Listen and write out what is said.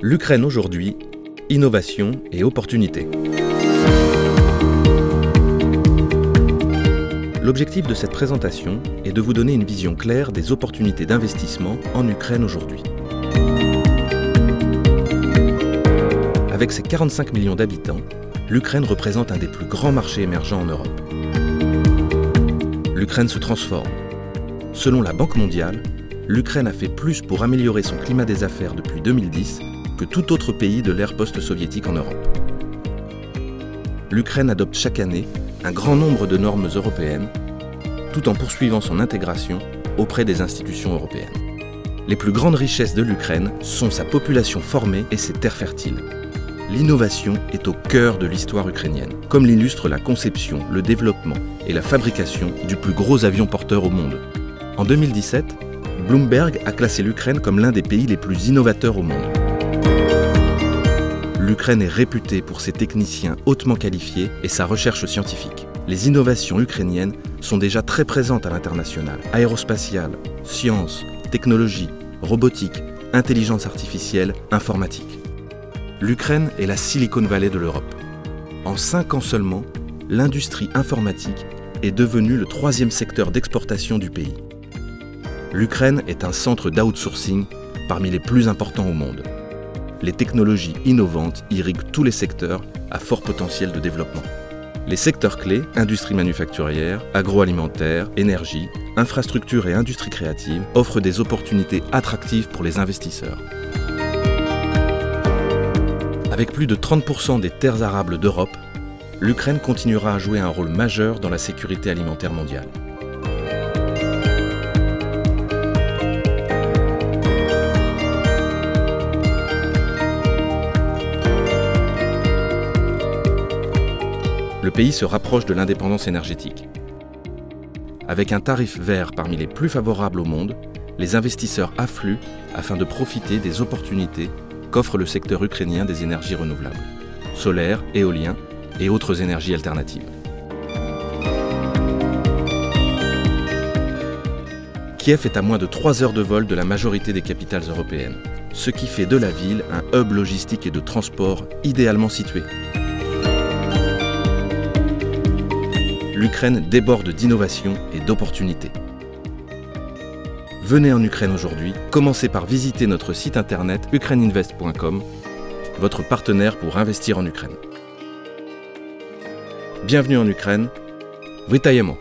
L'Ukraine aujourd'hui, innovation et opportunités. L'objectif de cette présentation est de vous donner une vision claire des opportunités d'investissement en Ukraine aujourd'hui. Avec ses 45 millions d'habitants, l'Ukraine représente un des plus grands marchés émergents en Europe. L'Ukraine se transforme. Selon la Banque mondiale, l'Ukraine a fait plus pour améliorer son climat des affaires depuis 2010 que tout autre pays de l'ère post-soviétique en Europe. L'Ukraine adopte chaque année un grand nombre de normes européennes, tout en poursuivant son intégration auprès des institutions européennes. Les plus grandes richesses de l'Ukraine sont sa population formée et ses terres fertiles. L'innovation est au cœur de l'histoire ukrainienne, comme l'illustre la conception, le développement et la fabrication du plus gros avion porteur au monde. En 2017, Bloomberg a classé l'Ukraine comme l'un des pays les plus innovateurs au monde. L'Ukraine est réputée pour ses techniciens hautement qualifiés et sa recherche scientifique. Les innovations ukrainiennes sont déjà très présentes à l'international. Aérospatiale, sciences, technologie, robotique, intelligence artificielle, informatique. L'Ukraine est la Silicon Valley de l'Europe. En 5 ans seulement, l'industrie informatique est devenue le 3e secteur d'exportation du pays. L'Ukraine est un centre d'outsourcing parmi les plus importants au monde. Les technologies innovantes irriguent tous les secteurs à fort potentiel de développement. Les secteurs clés, industrie manufacturière, agroalimentaire, énergie, infrastructure et industrie créative, offrent des opportunités attractives pour les investisseurs. Avec plus de 30% des terres arables d'Europe, l'Ukraine continuera à jouer un rôle majeur dans la sécurité alimentaire mondiale. Le pays se rapproche de l'indépendance énergétique. Avec un tarif vert parmi les plus favorables au monde, les investisseurs affluent afin de profiter des opportunités qu'offre le secteur ukrainien des énergies renouvelables, solaire, éolien et autres énergies alternatives. Kiev est à moins de 3 heures de vol de la majorité des capitales européennes, ce qui fait de la ville un hub logistique et de transport idéalement situé. L'Ukraine déborde d'innovation et d'opportunités. Venez en Ukraine aujourd'hui, commencez par visiter notre site internet ukraineinvest.com, votre partenaire pour investir en Ukraine. Bienvenue en Ukraine, Witayemo.